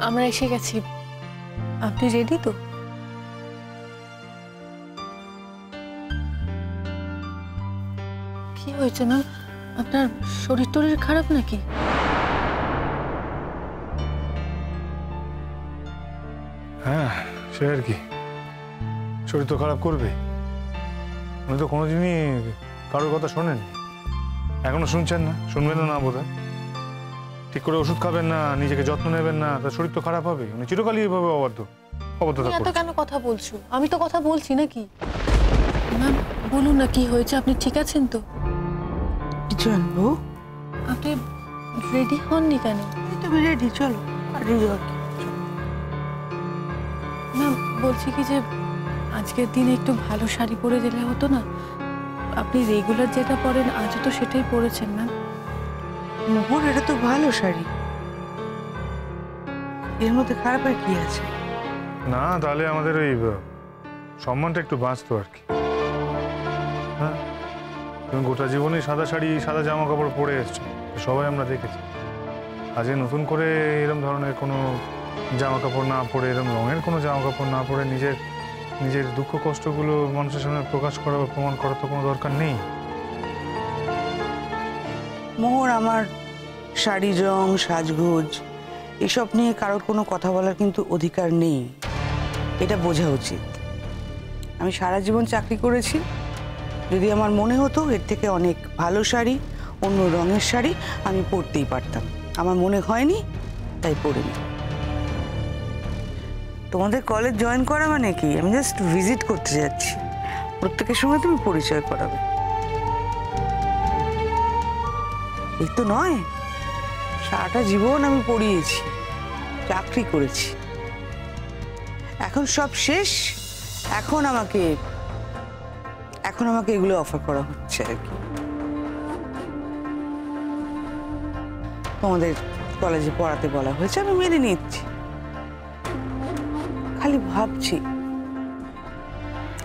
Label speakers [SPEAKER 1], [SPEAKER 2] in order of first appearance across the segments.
[SPEAKER 1] আমরা এসে গেছি। আপনি রেডি তো? কি হয়েছে ম্যাম? আপনার শরীর টরীর খারাপ নাকি?
[SPEAKER 2] হ্যাঁ, সে আর কি, শরীর তো খারাপ করবে। উনি তো কোনোদিনই কারোর কথা শোনেন, এখনো শুনছেন না, শুনবেন না বোধহয়। ঠিক করে ওষুধ খাবেন না, নিজেকে যত্ন নেবেন না, তার শরীর তো খারাপ হবে। উনি চিরকালই এইভাবে অবদ্ধতা
[SPEAKER 1] এত কেন কথা বলছো? আমি তো কথা বলছি নাকি? ম্যাম বলুন না কি হয়েছে, আপনি ঠিক আছেন তো?
[SPEAKER 3] জানবো।
[SPEAKER 1] আপনি রেডি হননি কেন?
[SPEAKER 3] তুমি রেডি, চলো।
[SPEAKER 1] ম্যাম বলছি কি যে আজকের দিনে একটু ভালো শাড়ি পরে দিলে হতো না? আপনি রেগুলার যেটা পরেন আজও তো সেটাই পরেছেন ম্যাম।
[SPEAKER 3] মোহর, এটা তো ভালো শাড়ি, এর মধ্যে খারাপের কি আছে?
[SPEAKER 2] না, তাহলে আমাদের ওই সম্মানটা একটু বাঁচতো আর কি। হ্যাঁ, তুমি গোটা জীবনে সাদা শাড়ি সাদা জামা কাপড় পরে এসছো, সবাই আমরা দেখেছি। আজকে নতুন করে এরকম ধরনের কোনো জামা কাপড় না পরে, এরকম রঙের কোনো জামা কাপড় না পরে নিজের দুঃখ কষ্টগুলো মানুষের সামনে প্রকাশ করা বা প্রমাণ করার তো কোনো দরকার নেই।
[SPEAKER 3] মোহর, আমার শাড়ি, রং, সাজগোজ এসব নিয়ে কারোর কোনো কথা বলার কিন্তু অধিকার নেই, এটা বোঝা উচিত। আমি সারা জীবন চাকরি করেছি, যদি আমার মনে হতো এর থেকে অনেক ভালো শাড়ি, অন্য রঙের শাড়ি আমি পরতেই পারতাম, আমার মনে হয়নি তাই পরিনি। তোমাদের কলেজ জয়েন করা মানে কি? আমি জাস্ট ভিজিট করতে যাচ্ছি, প্রত্যেকের সঙ্গে তুমি পরিচয় করাবে, এই তো নয়। সারাটা জীবন আমি পড়িয়েছি, চাকরি করেছি, এখন সব শেষ। এখন আমাকে এগুলো অফার করা হচ্ছে আর কি। তোমাদের কলেজে পড়াতে বলা হয়েছে, আমি মেনে নিচ্ছি। খালি ভাবছি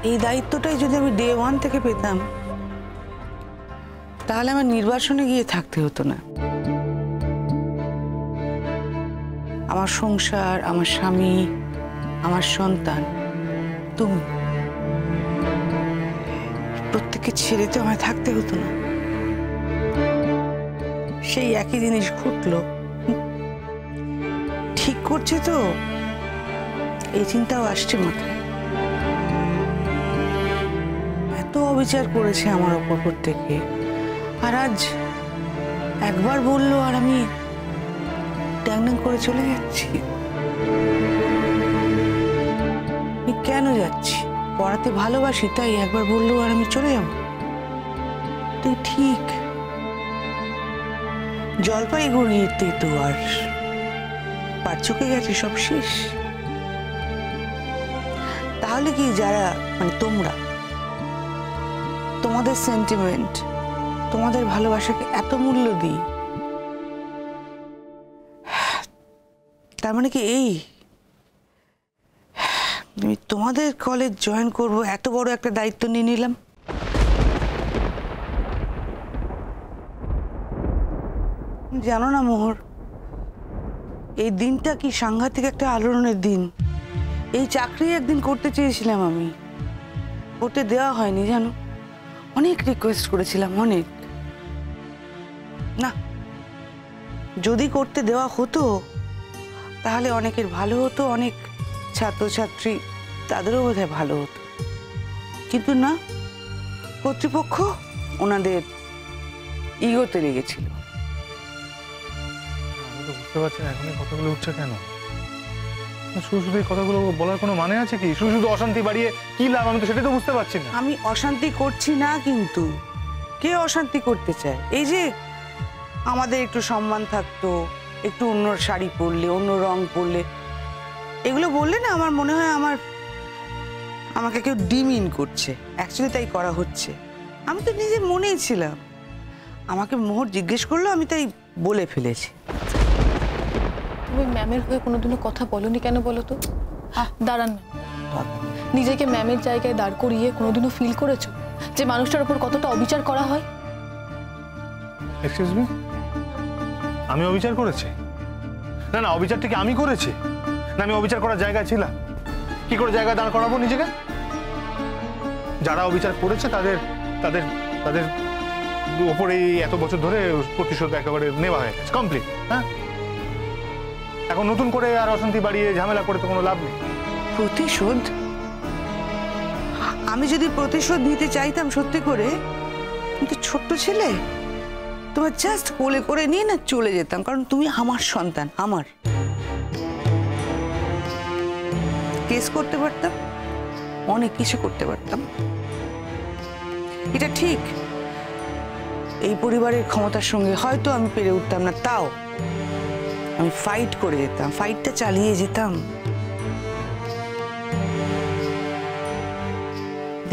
[SPEAKER 3] এই দায়িত্বটাই যদি আমি ডে 1 থেকে পেতাম, তাহলে আমার নির্বাসনে গিয়ে থাকতে হতো না। আমার সংসার, আমার স্বামী, আমার সন্তান, তুমি প্রত্যেককে ছেড়ে তো আমায় থাকতে হতো না। সেই একই জিনিস ঘটলো। ঠিক করছে তো, এই চিন্তাও আসছে মাথায়। এত অবিচার করেছে আমার ওপর প্রত্যেকে, আর আজ একবার বললো আর আমি ড্যাং করে চলে যাচ্ছি। কেন যাচ্ছি? পড়াতে ভালোবাসি তাই একবার বললো আর আমি চলে যাব? তুই ঠিক, জলপাইগুড়িতে তো আর পার চুকে গেছে, সব শেষ। তাহলে কি যারা মানে তোমরা, তোমাদের সেন্টিমেন্ট, তোমাদের ভালোবাসাকে এত মূল্য দিই, তার মানে কি এই আমি তোমাদের কলেজ জয়েন করব এত বড় একটা দায়িত্ব নিয়ে নিলাম? জানো না মোহর, এই দিনটা কি সাংঘাতিক একটা আলোড়নের দিন। এই চাকরি একদিন করতে চেয়েছিলাম আমি, করতে দেওয়া হয়নি জানো। অনেক রিকোয়েস্ট করেছিলাম, অনেক। না, যদি করতে দেওয়া হতো তাহলে অনেকের ভালো হতো, অনেক ছাত্রছাত্রী তাদেরও বোধহয় ভালো হতো। কিন্তু না, কর্তৃপক্ষ ওনাদের ইগোতে লেগেছিল।
[SPEAKER 2] আমি তো বুঝতে পারছি না এখন এই কথাগুলো উঠছে কেন। শুধু শুধু এই কথাগুলো বলার কোনো মানে আছে কি? শুধু শুধু অশান্তি বাড়িয়ে কি লাভ? আমি তো সেটাই তো বুঝতে পারছি না।
[SPEAKER 3] আমি অশান্তি করছি না, কিন্তু কে অশান্তি করতে চায়? এই যে আমাদের একটু সম্মান থাকতো, একটু অন্য শাড়ি পরলে, অন্য রং পরলে, এগুলো বললে না আমার মনে হয় আমাকে কেউ ডিমিন করছে। অ্যাকচুয়ালি তাই করা হচ্ছে। আমি তো নিজের মনেই ছিলাম, আমাকে মোহর জিজ্ঞেস করলো, আমি তাই বলে ফেলেছি।
[SPEAKER 1] তুমি ম্যামের হয়ে কোনোদিনও কথা বলনি কেন বলো তো? দাঁড়ান ম্যাম, নিজেকে ম্যামের জায়গায় দাঁড় করিয়ে কোনোদিনও ফিল করেছো যে মানুষটার উপর কতটা অবিচার করা হয়?
[SPEAKER 2] এক্সকিউজ মি, আমি অবিচার করেছি? না না, অবিচারটা কি আমি করেছি? না আমি অবিচার করার জায়গায় ছিলাম? কি করে জায়গায় দাঁড় করাবো নিজেকে? যারা অবিচার করেছে তাদের তাদের তাদের ওপরে এত বছর ধরে প্রতিশোধ একেবারে নেওয়া হয়ে গেছে, কমপ্লিট। হ্যাঁ, এখন নতুন করে আর অশান্তি বাড়িয়ে ঝামেলা করে তো কোনো লাভ নেই।
[SPEAKER 3] প্রতিশোধ? আমি যদি প্রতিশোধ নিতে চাইতাম সত্যি করে, কিন্তু ছোট্ট ছেলে, তোমার জাস্ট কোলে করে নিয়ে না চলে যেতাম, কারণ তুমি আমার সন্তান, আমার। কেস করতে পারতাম, অনেক কিছু করতে পারতাম। এটা ঠিক, এই পরিবারের ক্ষমতার সঙ্গে হয়তো আমি পেরে উঠতাম না, তাও আমি ফাইট করে যেতাম, ফাইটটা চালিয়ে যেতাম।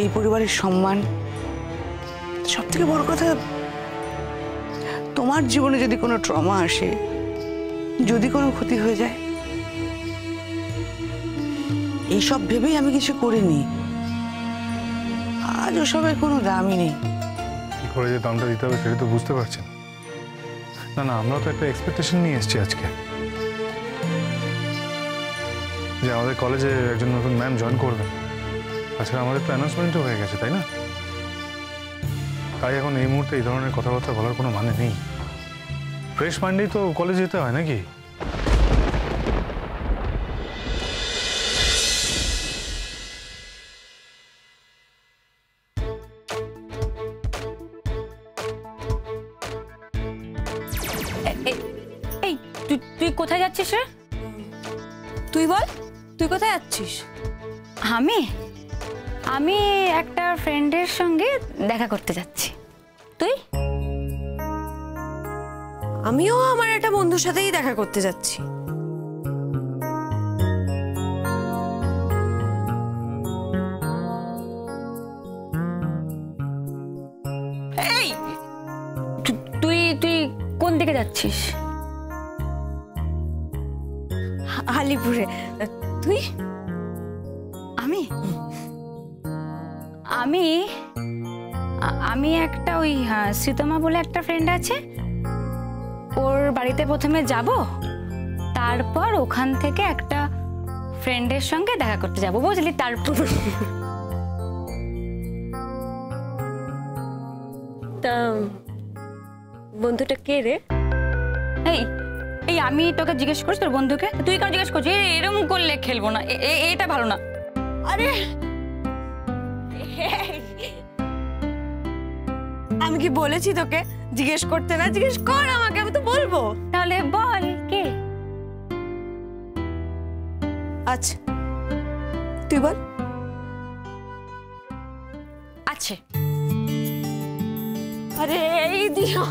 [SPEAKER 3] এই পরিবারের সম্মান, সব থেকে বড় কথা, তোমার জীবনে যদি কোনো ট্রমা আসে, যদি কোনো ক্ষতি হয়ে যায়, এইসব ভেবেই আমি কিছু করিনি। আজ ওসবের কোনো দামই নেই।
[SPEAKER 2] কি করে যে দামটা দিতে হবে সেটা তো বুঝতে পারছি না। না না, আমরা তো একটা এক্সপেকটেশন নিয়ে এসেছি আজকে, যে আমাদের কলেজে একজন নতুন ম্যাম জয়েন করবেন। তাছাড়া আমাদের তো অ্যানাউন্সমেন্টও হয়ে গেছে, তাই না? তাই এখন এই মুহূর্তে এই ধরনের কথাবার্তা বলার কোনো মানে নেই। ফ্রেশ মাইন্ডেই তো কলেজ যেতে হয় নাকি?
[SPEAKER 4] এই তুই কোথায় যাচ্ছিস রে?
[SPEAKER 5] তুই বল, তুই কোথায় যাচ্ছিস?
[SPEAKER 4] আমি আমি একটা ফ্রেন্ডের সঙ্গে দেখা করতে যাচ্ছি। তুই?
[SPEAKER 5] আমিও আমার একটা বন্ধুর সাথেই দেখা করতে যাচ্ছি।
[SPEAKER 4] এই তুই তুই কোন দিকে যাচ্ছিস?
[SPEAKER 5] আলিপুরে। তুই?
[SPEAKER 4] আমি আমি আমি একটা ওই শ্রীতমা বলে একটা ফ্রেন্ড আছে, ওর বাড়িতে প্রথমে যাব, তারপর ওখান থেকে একটা ফ্রেন্ডের সঙ্গে দেখা করতে যাব, বুঝলি? তারপর
[SPEAKER 5] তা বন্ধুটা কে রে?
[SPEAKER 4] এই এই আমি তোকে জিজ্ঞেস করছি তোর বন্ধুকে, তুই কেন জিজ্ঞেস করছিস? এরকম করলে খেলবো না, এটা ভালো না।
[SPEAKER 5] আরে আমি কি বলেছি তোকে জিজ্ঞেস করতে? না, জিজ্ঞেস কর আমাকে, আমি তো বলবো।
[SPEAKER 4] তাহলে বল কে?
[SPEAKER 5] আচ্ছা তুই বল।
[SPEAKER 4] আছে।
[SPEAKER 5] আরে এই দিয়া,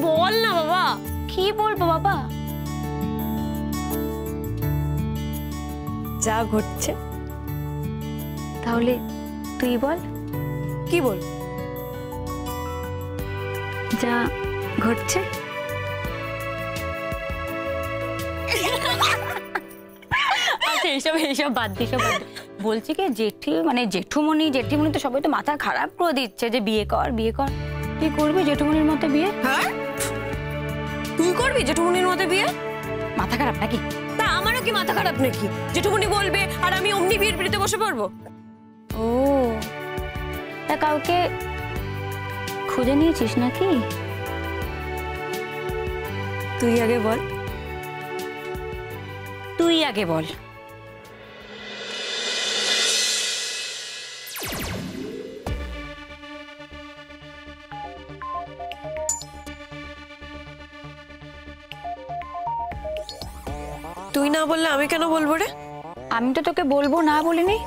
[SPEAKER 5] বল না বাবা।
[SPEAKER 4] কি বলবো বাবা?
[SPEAKER 5] যা ঘটছে।
[SPEAKER 4] তাহলে তুই বল।
[SPEAKER 5] কি বল?
[SPEAKER 4] যা ঘটছে। আচ্ছা এইসব বাদ দি, সব বাদ দি। বলছি কি, জেঠুমনি তো সবাই তো মাথা খারাপ করে দিচ্ছে যে বিয়ে কর বিয়ে কর। তুই করবি জেঠুমনির মতো বিয়ে?
[SPEAKER 5] হ্যাঁ, তুই করবি জেঠুমনির মতো বিয়ে?
[SPEAKER 4] মাথা খারাপ নাকি?
[SPEAKER 5] তা আমারও কি মাথা খারাপ নাকি? জেঠুমনি বলবে আর আমি অমনি বিয়ের পিড়িতে বসে পড়বো?
[SPEAKER 4] ও, তা কাউকে খুঁজে নিয়েছিস নাকি?
[SPEAKER 5] তুই আগে বল।
[SPEAKER 4] তুই আগে বল।
[SPEAKER 5] তুই না বললে আমি কেন বলবো রে?
[SPEAKER 4] আমি তো তোকে বলবো না বলিনি,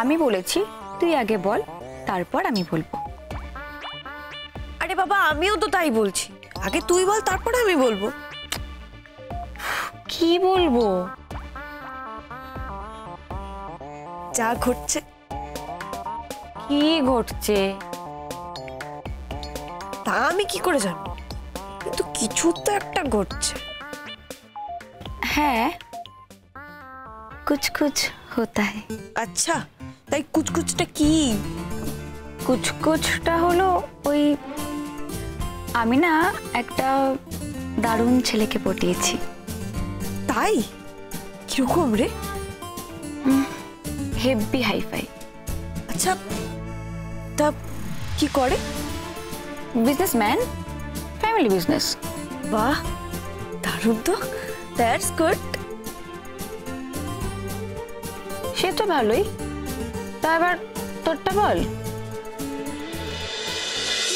[SPEAKER 4] আমি বলেছি তুই আগে বল, তারপর আমি বলবো।
[SPEAKER 5] আরে বাবা, আমিও তো তাই বলছি, আগে তুই বল তারপরে আমি বলবো।
[SPEAKER 4] কি বলবো?
[SPEAKER 5] যা ঘটছে।
[SPEAKER 4] কি ঘটছে?
[SPEAKER 5] তা আমি কি করে জানবো, কিন্তু কিছু তো একটা ঘটছে।
[SPEAKER 4] হ্যাঁ, कुछ कुछ होता है।
[SPEAKER 5] আচ্ছা, তাই কুচকুচটা কি?
[SPEAKER 4] कुछ कुछটা হলো ওই, আমি না একটা দারুণ ছেলেকে পটিয়েছি।
[SPEAKER 5] তাই? কিরকম রে?
[SPEAKER 4] Heavy hi fi.
[SPEAKER 5] আচ্ছা, তা কি করে?
[SPEAKER 4] Businessman, family business.
[SPEAKER 5] বাহ, দারুণ তো। That's good.
[SPEAKER 4] সে তো ভালোই। তা এবার তোরটা বল।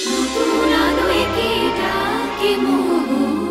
[SPEAKER 6] নতুন আলো একে ডাকে মোহ